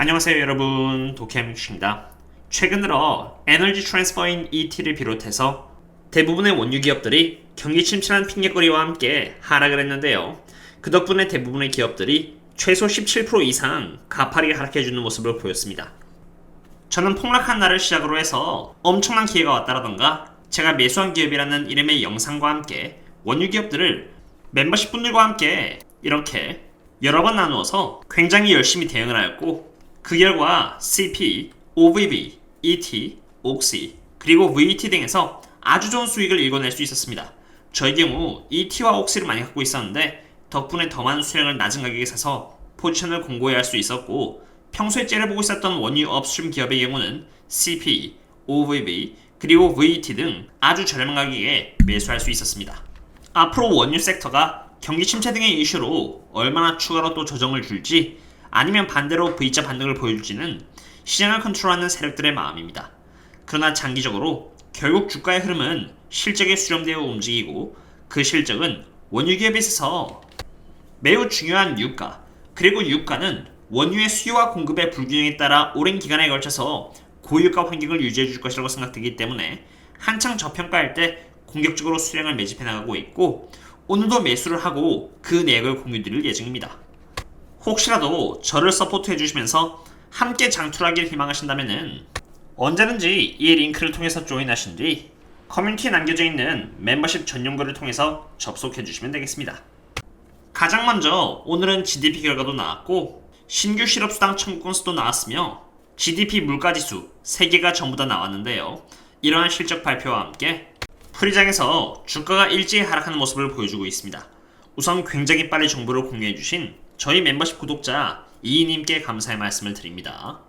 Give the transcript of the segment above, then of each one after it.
안녕하세요 여러분, 도케미입니다. 최근 들어 에너지 트랜스퍼인 ET를 비롯해서 대부분의 원유 기업들이 경기 침체란 핑계거리와 함께 하락을 했는데요. 그 덕분에 대부분의 기업들이 최소 17% 이상 가파르게 하락해주는 모습을 보였습니다. 저는 폭락한 날을 시작으로 해서 엄청난 기회가 왔다라던가 제가 매수한 기업이라는 이름의 영상과 함께 원유 기업들을 멤버십 분들과 함께 이렇게 여러 번 나누어서 굉장히 열심히 대응을 하였고, 그 결과 CP, OVB, ET, OXY, 그리고 VT 등에서 아주 좋은 수익을 읽어낼 수 있었습니다. 저의 경우 ET와 OXY를 많이 갖고 있었는데 덕분에 더 많은 수량을 낮은 가격에 사서 포지션을 공고히 할 수 있었고, 평소에 째려보고 있었던 원유 업스트림 기업의 경우는 CP, OVB, 그리고 VT 등 아주 저렴한 가격에 매수할 수 있었습니다. 앞으로 원유 섹터가 경기 침체 등의 이슈로 얼마나 추가로 또 조정을 줄지, 아니면 반대로 V자 반등을 보여줄지는 시장을 컨트롤하는 세력들의 마음입니다. 그러나 장기적으로 결국 주가의 흐름은 실적에 수렴되어 움직이고, 그 실적은 원유 기업에 있어서 매우 중요한 유가, 그리고 유가는 원유의 수요와 공급의 불균형에 따라 오랜 기간에 걸쳐서 고유가 환경을 유지해 줄 것이라고 생각되기 때문에 한창 저평가할 때 공격적으로 수량을 매집해 나가고 있고, 오늘도 매수를 하고 그 내역을 공유드릴 예정입니다. 혹시라도 저를 서포트 해주시면서 함께 장투하길 희망하신다면 언제든지 이 링크를 통해서 조인하신 뒤 커뮤니티에 남겨져 있는 멤버십 전용글을 통해서 접속해주시면 되겠습니다. 가장 먼저 오늘은 GDP 결과도 나왔고, 신규 실업수당 청구 건수도 나왔으며 GDP 물가지수 3개가 전부 다 나왔는데요. 이러한 실적 발표와 함께 프리장에서 주가가 일제히 하락하는 모습을 보여주고 있습니다. 우선 굉장히 빨리 정보를 공유해주신 저희 멤버십 구독자 이희님께 감사의 말씀을 드립니다.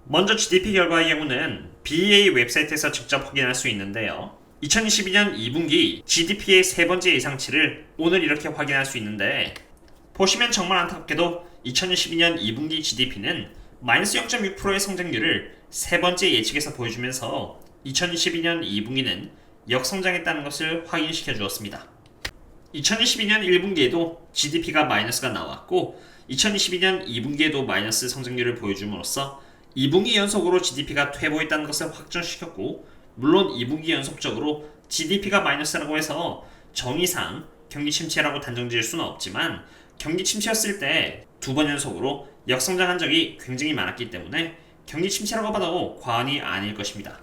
먼저 GDP 결과의 경우는 BEA 웹사이트에서 직접 확인할 수 있는데요. 2022년 2분기 GDP의 세 번째 예상치를 오늘 이렇게 확인할 수 있는데, 보시면 정말 안타깝게도 2022년 2분기 GDP는 마이너스 0.6%의 성장률을 세 번째 예측에서 보여주면서 2022년 2분기는 역성장했다는 것을 확인시켜 주었습니다. 2022년 1분기에도 GDP가 마이너스가 나왔고, 2022년 2분기에도 마이너스 성장률을 보여줌으로써 2분기 연속으로 GDP가 퇴보했다는 것을 확정시켰고, 물론 2분기 연속적으로 GDP가 마이너스라고 해서 정의상 경기 침체라고 단정 지을 수는 없지만, 경기 침체였을 때 두 번 연속으로 역성장한 적이 굉장히 많았기 때문에 경기 침체라고 봐도 과언이 아닐 것입니다.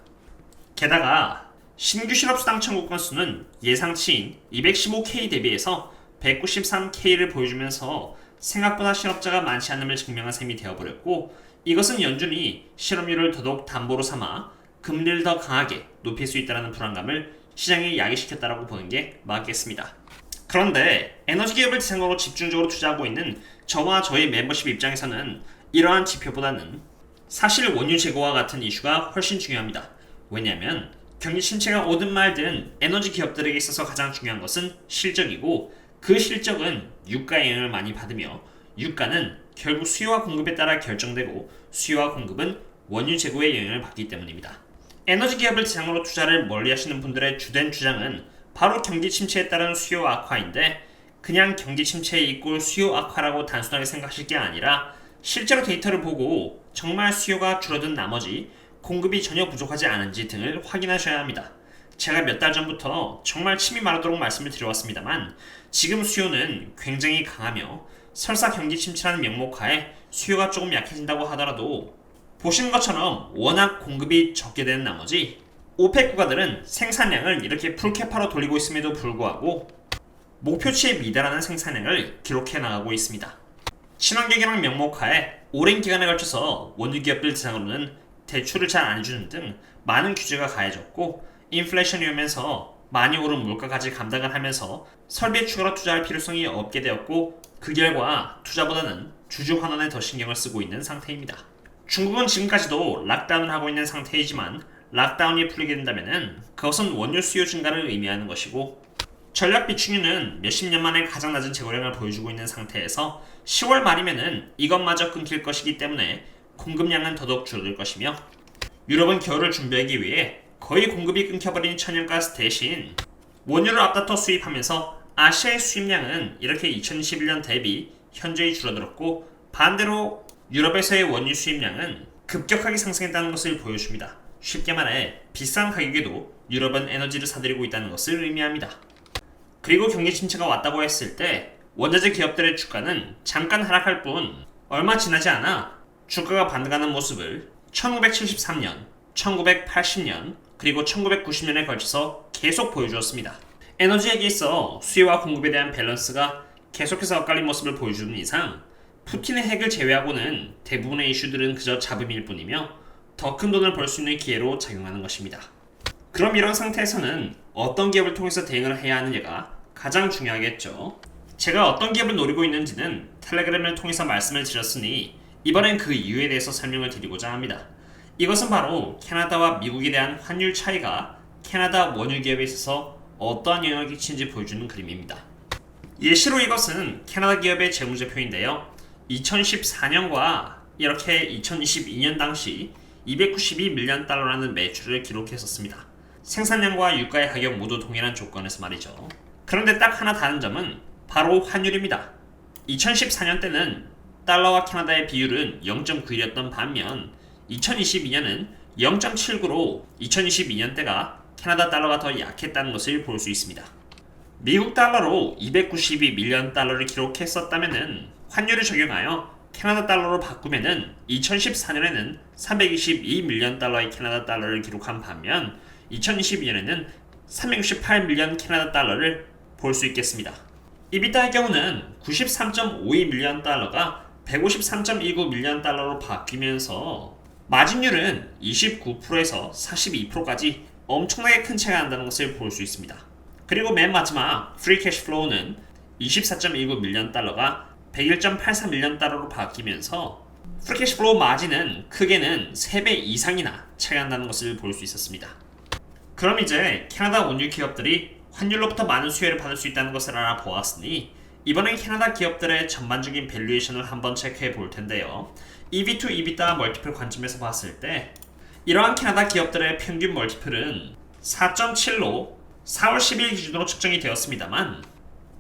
게다가 신규 실업수당 청구 건수는 예상치인 215K 대비해서 193K를 보여주면서 생각보다 실업자가 많지 않음을 증명한 셈이 되어버렸고, 이것은 연준이 실업률을 더더욱 담보로 삼아 금리를 더 강하게 높일 수 있다는 불안감을 시장에 야기시켰다고 보는 게 맞겠습니다. 그런데 에너지 기업을 대상으로 집중적으로 투자하고 있는 저와 저희 멤버십 입장에서는 이러한 지표보다는 사실 원유 재고와 같은 이슈가 훨씬 중요합니다. 왜냐하면 경기 침체가 오든 말든 에너지 기업들에게 있어서 가장 중요한 것은 실적이고, 그 실적은 유가의 영향을 많이 받으며, 유가는 결국 수요와 공급에 따라 결정되고, 수요와 공급은 원유 재고의 영향을 받기 때문입니다. 에너지 기업을 대상으로 투자를 멀리하시는 분들의 주된 주장은 바로 경기 침체에 따른 수요 악화인데, 그냥 경기 침체에 이꼴 수요 악화라고 단순하게 생각하실 게 아니라 실제로 데이터를 보고 정말 수요가 줄어든 나머지 공급이 전혀 부족하지 않은지 등을 확인하셔야 합니다. 제가 몇 달 전부터 정말 침이 마르도록 말씀을 드려왔습니다만, 지금 수요는 굉장히 강하며 설사 경기 침체라는 명목하에 수요가 조금 약해진다고 하더라도 보시는 것처럼 워낙 공급이 적게 되는 나머지 오펙 국가들은 생산량을 이렇게 풀캐파로 돌리고 있음에도 불구하고 목표치에 미달하는 생산량을 기록해 나가고 있습니다. 친환경이라는 명목하에 오랜 기간에 걸쳐서 원유 기업들 대상으로는 대출을 잘 안 해주는 등 많은 규제가 가해졌고, 인플레이션이 오면서 많이 오른 물가까지 감당을 하면서 설비에 추가로 투자할 필요성이 없게 되었고, 그 결과 투자보다는 주주 환원에 더 신경을 쓰고 있는 상태입니다. 중국은 지금까지도 락다운을 하고 있는 상태이지만, 락다운이 풀리게 된다면 그것은 원유 수요 증가를 의미하는 것이고, 전략 비축유는 몇십 년 만에 가장 낮은 재고량을 보여주고 있는 상태에서 10월 말이면은 이것마저 끊길 것이기 때문에 공급량은 더더욱 줄어들 것이며, 유럽은 겨울을 준비하기 위해 거의 공급이 끊겨버린 천연가스 대신 원유를 앞다퉈 수입하면서 아시아의 수입량은 이렇게 2021년 대비 현저히 줄어들었고, 반대로 유럽에서의 원유 수입량은 급격하게 상승했다는 것을 보여줍니다. 쉽게 말해 비싼 가격에도 유럽은 에너지를 사들이고 있다는 것을 의미합니다. 그리고 경기 침체가 왔다고 했을 때 원자재 기업들의 주가는 잠깐 하락할 뿐 얼마 지나지 않아 주가가 반등하는 모습을 1973년, 1980년, 그리고 1990년에 걸쳐서 계속 보여주었습니다. 에너지에 있어 수요와 공급에 대한 밸런스가 계속해서 엇갈린 모습을 보여주는 이상 푸틴의 핵을 제외하고는 대부분의 이슈들은 그저 잡음일 뿐이며 더 큰 돈을 벌 수 있는 기회로 작용하는 것입니다. 그럼 이런 상태에서는 어떤 기업을 통해서 대응을 해야 하느냐가 가장 중요하겠죠. 제가 어떤 기업을 노리고 있는지는 텔레그램을 통해서 말씀을 드렸으니 이번엔 그 이유에 대해서 설명을 드리고자 합니다. 이것은 바로 캐나다와 미국에 대한 환율 차이가 캐나다 원유 기업에 있어서 어떠한 영향을 끼치는지 보여주는 그림입니다. 예시로 이것은 캐나다 기업의 재무제표인데요. 2014년과 이렇게 2022년 당시 292밀리언 달러라는 매출을 기록했었습니다. 생산량과 유가의 가격 모두 동일한 조건에서 말이죠. 그런데 딱 하나 다른 점은 바로 환율입니다. 2014년 때는 달러와 캐나다의 비율은 0.91이었던 반면 2022년은 0.79로 2022년 때가 캐나다 달러가 더 약했다는 것을 볼 수 있습니다. 미국 달러로 292밀리언 달러를 기록했었다면 환율을 적용하여 캐나다 달러로 바꾸면은 2014년에는 322밀리언 달러의 캐나다 달러를 기록한 반면 2022년에는 368밀리언 캐나다 달러를 볼 수 있겠습니다. 이비타의 경우는 93.52밀리언 달러가 153.29밀리언 달러로 바뀌면서 마진율은 29%에서 42%까지 엄청나게 큰 차이가 난다는 것을 볼 수 있습니다. 그리고 맨 마지막 프리 캐시 플로우는 24.19밀리언 달러가 101.84밀리언 달러로 바뀌면서 프리 캐시 플로우 마진은 크게는 3배 이상이나 차이가 난다는 것을 볼 수 있었습니다. 그럼 이제 캐나다 원유 기업들이 환율로부터 많은 수혜를 받을 수 있다는 것을 알아보았으니 이번엔 캐나다 기업들의 전반적인 밸류에이션을 한번 체크해 볼 텐데요. EV to EBITDA 멀티플 관점에서 봤을 때 이러한 캐나다 기업들의 평균 멀티플은 4.7로 4월 10일 기준으로 측정이 되었습니다만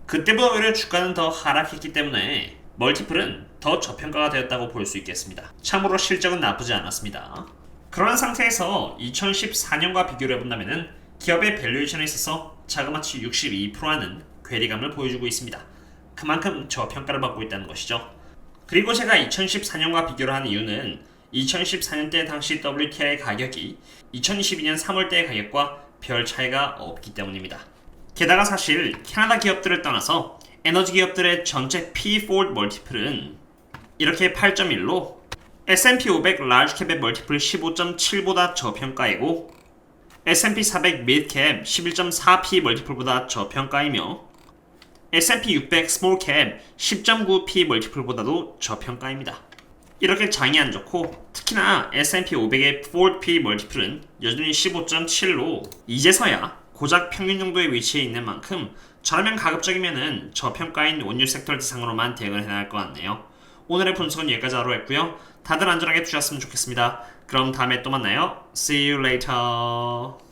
그때보다 오히려 주가는 더 하락했기 때문에 멀티플은 더 저평가가 되었다고 볼 수 있겠습니다. 참으로 실적은 나쁘지 않았습니다. 그런 상태에서 2014년과 비교를 해본다면 기업의 밸류에이션에 있어서 자그마치 62%라는 괴리감을 보여주고 있습니다. 그만큼 저평가를 받고 있다는 것이죠. 그리고 제가 2014년과 비교를 한 이유는 2014년 때 당시 WTI 가격이 2022년 3월 때의 가격과 별 차이가 없기 때문입니다. 게다가 사실 캐나다 기업들을 떠나서 에너지 기업들의 전체 P/Forward 멀티플은 이렇게 8.1로 S&P 500 라지캡의 멀티플 15.7보다 저평가이고 S&P 400 미드캡 11.4p 멀티플보다 저평가이며 S&P 600 스몰캡 10.9p 멀티플보다도 저평가입니다. 이렇게 장이 안 좋고 특히나 S&P 500의 forward P 멀티플은 여전히 15.7로 이제서야 고작 평균 정도의 위치에 있는 만큼 저라면 가급적이면은 저평가인 원유 섹터를 대상으로만 대응을 해야 할 것 같네요. 오늘의 분석은 여기까지 하도록 했고요. 다들 안전하게 투자했으면 좋겠습니다. 그럼 다음에 또 만나요. See you later.